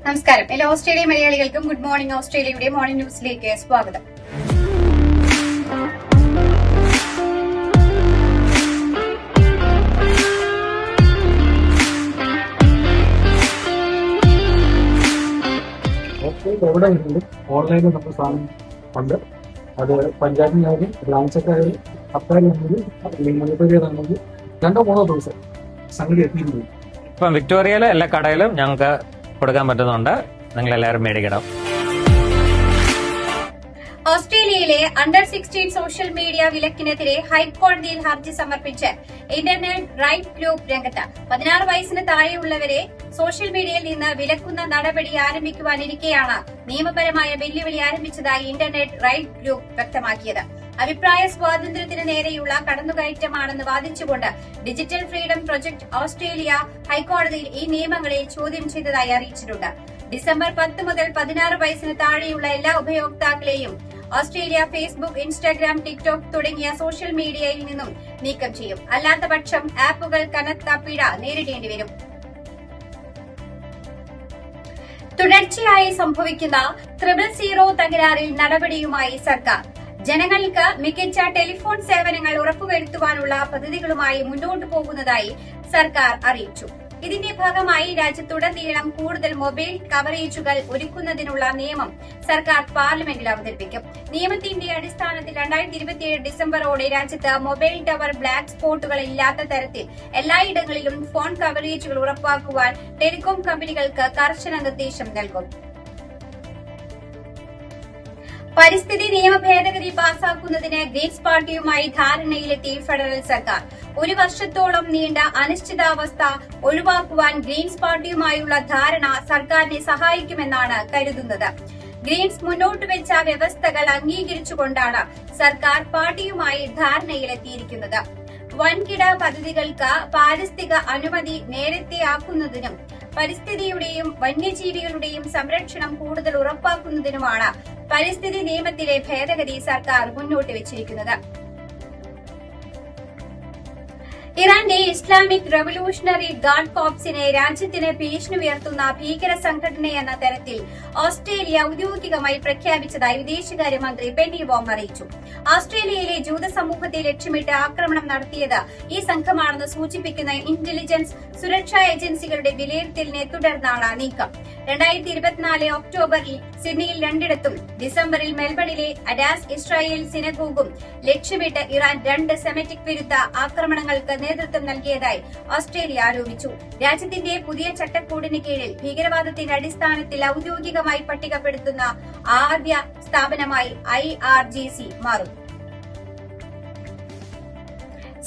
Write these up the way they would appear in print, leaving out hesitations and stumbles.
നമസ്കാരം. എല്ലാ ഓസ്ട്രേലിയ മലയാളികൾക്കും ഗുഡ് മോർണിംഗ് ഓസ്ട്രേലിയയുടെ മോർണിംഗ് ന്യൂസിലേക്ക് സ്വാഗതം. എവിടെ വരുന്നുണ്ട് ഓൺലൈനിൽ നമ്മൾ സാധനം ഉണ്ട്. അത് പഞ്ചായത്തിനായാലും ബ്രാഞ്ചൊക്കെ ആയാലും അപ്പായാലും രണ്ടോ മൂന്നോ ദിവസം സംഗതി എത്തിയിരുന്നു. ഇപ്പം വിക്ടോറിയയിലെ എല്ലാ കടയിലും ഞങ്ങൾക്ക് കൊടുക്കാൻ പറ്റുന്നുണ്ട്. നിങ്ങൾ എല്ലാവരും മേടിക്കണം. ഓസ്ട്രേലിയയിലെ അണ്ടർ 16 സോഷ്യൽ മീഡിയ വിലക്കിനെതിരെ ഹൈക്കോടതിയിൽ ഹർജി സമർപ്പിച്ച് ഇന്റർനെറ്റ് റൈറ്റ് ഗ്രൂപ്പ് രംഗത്ത് 16 വയസ്സിന് താഴെയുള്ളവരെ സോഷ്യൽ മീഡിയയിൽ നിന്ന് വിലക്കുന്ന നടപടി ആരംഭിക്കുവാനിരിക്കെയാണ് നിയമപരമായ വെല്ലുവിളി ആരംഭിച്ചതായി ഇന്റർനെറ്റ് റൈറ്റ് ഗ്രൂപ്പ് വ്യക്തമാക്കിയത്. അഭിപ്രായ സ്വാതന്ത്ര്യത്തിന് നേരെയുള്ള കടന്നുകയറ്റമാണെന്ന് വാദിച്ചുകൊണ്ട് ഡിജിറ്റൽ ഫ്രീഡം പ്രൊജക്ട് ഓസ്ട്രേലിയ ഹൈക്കോടതിയിൽ ഈ നിയമങ്ങളെ ചോദ്യം ചെയ്തതായി അറിയിച്ചിട്ടുണ്ട്. ഡിസംബർ 10 മുതൽ 16 വയസ്സിന് താഴെയുള്ള എല്ലാ ഉപയോക്താക്കളെയും ഓസ്ട്രേലിയ ഫേസ്ബുക്ക്, ഇൻസ്റ്റാഗ്രാം, ടിക്ടോക്ക് തുടങ്ങിയ സോഷ്യൽ മീഡിയയിൽ നിന്നും നീക്കം ചെയ്യും. അല്ലാത്തപക്ഷം ആപ്പുകൾ കനത്ത പിഴ നേരിടേണ്ടി വരും. തുടർച്ചയായി സംഭവിക്കുന്ന 000 തകരാറിൽ നടപടിയുമായി സർക്കാർ ജനങ്ങൾക്ക് മികച്ച ടെലിഫോൺ സേവനങ്ങൾ ഉറപ്പുവരുത്തുവാനുള്ള പദ്ധതികളുമായി മുന്നോട്ടു പോകുന്നതായി സർക്കാർ അറിയിച്ചു. ഇതിന്റെ ഭാഗമായി രാജ്യത്തുടനീളം കൂടുതൽ മൊബൈൽ കവറേജുകൾ ഒരുക്കുന്നതിനുള്ള നിയമം സർക്കാർ പാർലമെന്റിൽ അവതരിപ്പിക്കും. നിയമത്തിന്റെ അടിസ്ഥാനത്തിൽ 2027 ഡിസംബറോടെ രാജ്യത്ത് മൊബൈൽ ടവർ ബ്ലാക്ക് സ്പോട്ടുകൾ ഇല്ലാത്ത തരത്തിൽ എല്ലായിടങ്ങളിലും ഫോൺ കവറേജുകൾ ഉറപ്പാക്കുവാൻ ടെലികോം കമ്പനികൾക്ക് കർശന നിർദ്ദേശം നൽകും. പരിസ്ഥിതി നിയമ ഭേദഗതി പാസാക്കുന്നതിന് ഗ്രീൻസ് പാർട്ടിയുമായി ധാരണയിലെത്തി ഫെഡറൽ സർക്കാർ. ഒരു വർഷത്തോളം നീണ്ട അനിശ്ചിതാവസ്ഥ ഒഴിവാക്കുവാൻ ഗ്രീൻസ് പാർട്ടിയുമായുള്ള ധാരണ സർക്കാരിനെ സഹായിക്കുമെന്നാണ് കരുതുന്നത്. ഗ്രീൻസ് മുന്നോട്ട് വെച്ച വ്യവസ്ഥകൾ അംഗീകരിച്ചുകൊണ്ടാണ് സർക്കാർ പാർട്ടിയുമായി ധാരണയിലെത്തിയിരിക്കുന്നത്. വൻകിട പദ്ധതികൾക്ക് പാരിസ്ഥിതിക അനുമതി നേരത്തെയാക്കുന്നതിനും പരിസ്ഥിതിയുടെയും വന്യജീവികളുടെയും സംരക്ഷണം കൂടുതൽ ഉറപ്പാക്കുന്നതിനുമാണ് പരിസ്ഥിതി നിയമത്തിലെ ഭേദഗതി സർക്കാർ മുന്നോട്ട് വച്ചിരിക്കുന്നത്. ഇറാന്റെ ഇസ്ലാമിക് റവല്യൂഷണറി ഗാർഡ് കോർപ്സിനെ രാജ്യത്തിന് ഭീഷണി ഉയർത്തുന്ന ഭീകര സംഘടനയെന്ന തരത്തിൽ ഓസ്ട്രേലിയ ഔദ്യോഗികമായി പ്രഖ്യാപിച്ചതായി വിദേശകാര്യമന്ത്രി പെന്നി വോങ് അറിയിച്ചു. ഓസ്ട്രേലിയയിലെ ജൂത സമൂഹത്തെ ലക്ഷ്യമിട്ട് ആക്രമണം നടത്തിയത് ഈ സംഘമാണെന്ന് സൂചിപ്പിക്കുന്ന ഇന്റലിജൻസ് സുരക്ഷാ ഏജൻസികളുടെ വിലയിരുത്തലിനെ തുടർന്നാണ് നീക്കം. 2024 ഒക്ടോബറിൽ സിഡ്നിയിൽ രണ്ടിടത്തും ഡിസംബറിൽ മെൽബണിലെ അഡാസ് ഇസ്രായേൽ സിനഗോഗും ലക്ഷ്യമിട്ട് ഇറാൻ 2 സെമിറ്റിക് വിരുദ്ധ ആക്രമണങ്ങൾക്ക് നേതൃത്വം നൽകിയതായി ഓസ്ട്രേലിയ ആരോപിച്ചു. രാജ്യത്തിന്റെ പുതിയ ചട്ടക്കൂടിന് കീഴിൽ ഭീകരവാദത്തിന്റെ അടിസ്ഥാനത്തിൽ ഔദ്യോഗികമായി പട്ടികപ്പെടുത്തുന്ന ആദ്യ സ്ഥാപനമായി IRGC മാറും.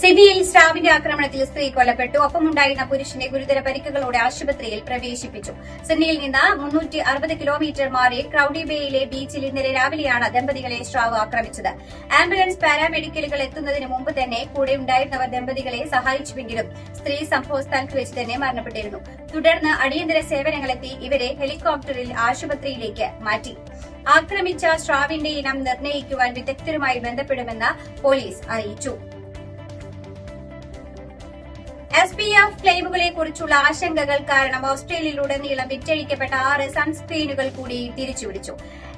സിഡ്നിയിൽ സ്രാവിന്റെ ആക്രമണത്തിൽ സ്ത്രീ കൊല്ലപ്പെട്ടു. ഒപ്പമുണ്ടായിരുന്ന പുരുഷനെ ഗുരുതര പരിക്കുകളോടെ ആശുപത്രിയിൽ പ്രവേശിപ്പിച്ചു. സിഡ്നിയിൽ നിന്ന് 360 കിലോമീറ്റർ മാറി ക്രൌഡി ബേയിലെ ബീച്ചിൽ ഇന്നലെ രാവിലെയാണ് ദമ്പതികളെ സ്രാവ് ആക്രമിച്ചത്. ആംബുലൻസ് പാരാമെഡിക്കലുകൾ എത്തുന്നതിന് മുമ്പ് തന്നെ കൂടെ ഉണ്ടായിരുന്നവർ ദമ്പതികളെ സഹായിച്ചുവെങ്കിലും സ്ത്രീ സംഭവസ്ഥലത്ത് വെച്ച് തന്നെ മരണപ്പെട്ടിരുന്നു. തുടർന്ന് അടിയന്തര സേവനങ്ങളെത്തി ഇവരെ ഹെലികോപ്റ്ററിൽ ആശുപത്രിയിലേക്ക് മാറ്റി. ആക്രമിച്ച സ്രാവിന്റെ ഇനം നിർണ്ണയിക്കുവാൻ വിദഗ്ധരുമായി ബന്ധപ്പെടുമെന്ന് പോലീസ് അറിയിച്ചു. SPF ക്ലെയിമുകളെ കുറിച്ചുള്ള ആശങ്കകൾ കാരണം ഓസ്ട്രേലിയയിലുടനീളം വിറ്റഴിക്കപ്പെട്ട 6 സൺസ്ക്രീനുകൾ കൂടി തിരിച്ചുപിടിച്ചു.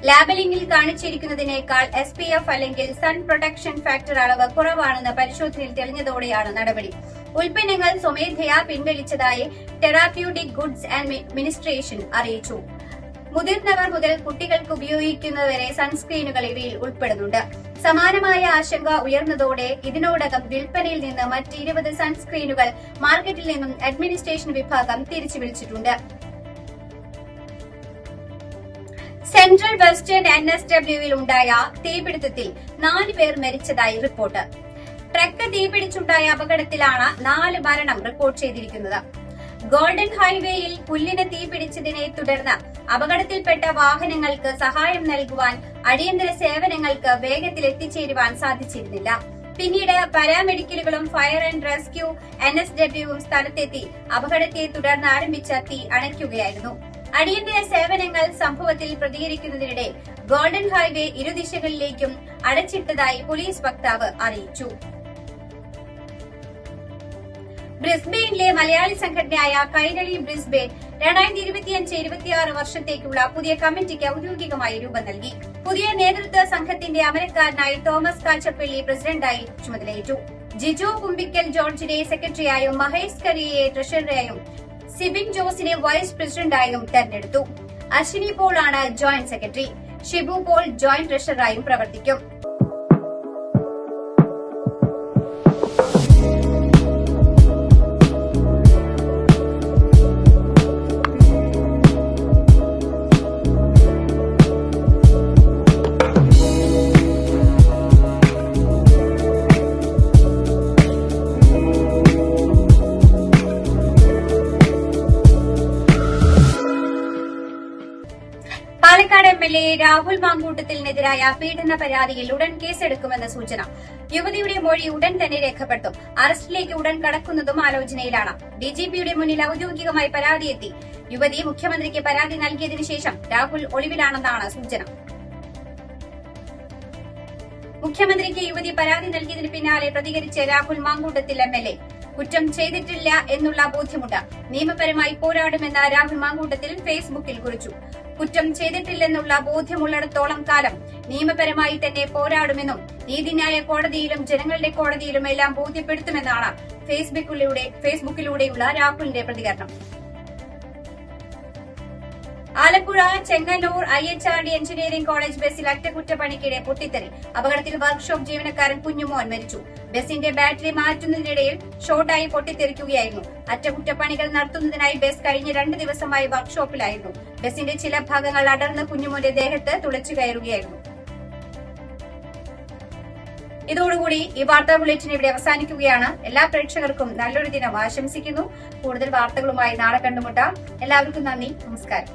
ലാബലിംഗിൽ കാണിച്ചിരിക്കുന്നതിനേക്കാൾ SPF അല്ലെങ്കിൽ സൺ പ്രൊട്ടക്ഷൻ ഫാക്ടർ അളവ് കുറവാണെന്ന് പരിശോധനയിൽ തെളിഞ്ഞതോടെയാണ് നടപടി. ഉൽപ്പന്നങ്ങൾ സ്വമേധയാ പിൻവലിച്ചതായി തെറാപ്യൂട്ടിക് ഗുഡ്സ് ആൻഡ് അഡ്മിനിസ്ട്രേഷൻ അറിയിച്ചു. മുതിർന്നവർ മുതൽ കുട്ടികൾക്ക് ഉപയോഗിക്കുന്നവരെ സൺസ്ക്രീനുകൾ ഇവയിൽ ഉൾപ്പെടുന്നുണ്ട്. സമാനമായ ആശങ്ക ഉയർന്നതോടെ ഇതിനോടകം വിൽപ്പനയിൽ നിന്ന് മറ്റ് 20 സൺസ്ക്രീനുകൾ മാർക്കറ്റിൽ നിന്നും അഡ്മിനിസ്ട്രേഷൻ വിഭാഗം തിരിച്ചുവിളിച്ചിട്ടുണ്ട്. സെൻട്രൽ വെസ്റ്റേൺ NSWയിൽ ഉണ്ടായ തീപിടുത്തത്തിൽ 4 പേർ മരിച്ചതായി റിപ്പോർട്ട്. ട്രക്ക് തീപിടിച്ചുണ്ടായ അപകടത്തിലാണ് 4 മരണം റിപ്പോർട്ട് ചെയ്തിരിക്കുന്നത്. ഗോൾഡൻ ഹൈവേയിൽ പുല്ലിന് തീപിടിച്ചതിനെ തുടർന്ന് അപകടത്തിൽപ്പെട്ട വാഹനങ്ങൾക്ക് സഹായം നൽകുവാൻ അടിയന്തര സേവനങ്ങൾക്ക് വേഗത്തിൽ എത്തിച്ചേരുവാൻ സാധിച്ചിരുന്നില്ല. പിന്നീട് പാരാമെഡിക്കലുകളും ഫയർ ആൻഡ് റെസ്ക്യൂ NSWയും സ്ഥലത്തെത്തി അപകടത്തെ തുടർന്ന് ആരംഭിച്ച തീ അണയ്ക്കുകയായിരുന്നു. അടിയന്തര സേവനങ്ങൾ സംഭവത്തിൽ പ്രതികരിക്കുന്നതിനിടെ ഗോൾഡൻ ഹൈവേ ഇരുദിശകളിലേക്കും അടച്ചിട്ടതായി പോലീസ് വക്താവ് അറിയിച്ചു. ബ്രിസ്ബെയിനിലെ മലയാളി സംഘടനയായ കൈരളി ബ്രിസ്ബെയിൻ 2025-26 വർഷത്തേക്കുള്ള പുതിയ കമ്മിറ്റിക്ക് ഔദ്യോഗികമായി രൂപം നൽകി. പുതിയ നേതൃത്വ സംഘത്തിന്റെ അമരക്കാരനായി തോമസ് കാച്ചപ്പള്ളി പ്രസിഡന്റായി ചുമതലയേറ്റു. ജിജോ കുമ്പിക്കൽ ജോർജിനെ സെക്രട്ടറിയായും മഹേഷ് കരിയെ ട്രഷററായും സിബിൻ ജോസിനെ വൈസ് പ്രസിഡന്റായും തെരഞ്ഞെടുത്തു. അശ്വിനി പോളാണ് joint secretary. Shibu Paul joint ട്രഷററായും പ്രവർത്തിക്കും. പാലക്കാട് എംഎൽഎ രാഹുൽ മാങ്കൂട്ടത്തിനെതിരായ പീഡന പരാതിയിൽ ഉടൻ കേസെടുക്കുമെന്ന് സൂചന. യുവതിയുടെ മൊഴി ഉടൻ തന്നെ രേഖപ്പെടുത്തും. അറസ്റ്റിലേക്ക് ഉടൻ കടക്കുന്നതും ആലോചനയിലാണ്. ഡിജിപിയുടെ മുന്നിൽ ഔദ്യോഗികമായി പരാതിയെത്തി. യുവതി മുഖ്യമന്ത്രിക്ക് പരാതി നൽകിയതിനു ശേഷം രാഹുൽ ഒളിവിലാണെന്നാണ് സൂചന. മുഖ്യമന്ത്രിക്ക് യുവതി പരാതി നൽകിയതിന് പിന്നാലെ പ്രതികരിച്ച രാഹുൽ മാങ്കൂട്ടത്തിൽ എംഎൽഎ കുറ്റം ചെയ്തിട്ടില്ല എന്നുള്ള ബോധ്യമുണ്ട്. നിയമപരമായി പോരാടുമെന്ന് രാഹുൽ മാങ്കൂട്ടത്തിൽ ഫേസ്ബുക്കിൽ കുറിച്ചു. കുറ്റം ചെയ്തിട്ടില്ലെന്നുള്ള ബോധ്യമുള്ളിടത്തോളം കാലം നിയമപരമായി തന്നെ പോരാടുമെന്നും നീതിന്യായ കോടതിയിലും ജനങ്ങളുടെ കോടതിയിലും എല്ലാം ബോധ്യപ്പെടുത്തുമെന്നാണ് ഫേസ്ബുക്കിലൂടെയുള്ള രാഹുലിന്റെ പ്രതികരണം. Alappuzha Chengannur IHRD engineering college ബസ്സിൽ അറ്റകുറ്റപ്പണിക്കിടെ പൊട്ടിത്തെറി. അപകടത്തിൽ വർക്ക്ഷോപ്പ് ജീവനക്കാരൻ കുഞ്ഞുമോൻ മരിച്ചു. ബസിന്റെ ബാറ്ററി മാറ്റുന്നതിനിടയിൽ ഷോർട്ടായി പൊട്ടിത്തെറിക്കുകയായിരുന്നു. അറ്റകുറ്റപ്പണികൾ നടത്തുന്നതിനായി ബസ് കഴിഞ്ഞ 2 ദിവസമായി വർക്ക്ഷോപ്പിലായിരുന്നു. ബസിന്റെ ചില ഭാഗങ്ങൾ അടർന്ന് കുഞ്ഞുമോന്റെ ദേഹത്ത് തുളച്ചു കയറുകയായിരുന്നു. ഇതോടുകൂടി ഈ വാർത്താ ബുള്ളറ്റിൻ ഇവിടെ അവസാനിക്കുകയാണ്. എല്ലാ പ്രേക്ഷകർക്കും നല്ലൊരു ദിനം ആശംസിക്കുന്നു. കൂടുതൽ വാർത്തകളുമായി നാളെ കണ്ടുമുട്ടാം. എല്ലാവർക്കും നന്ദി, നമസ്കാരം.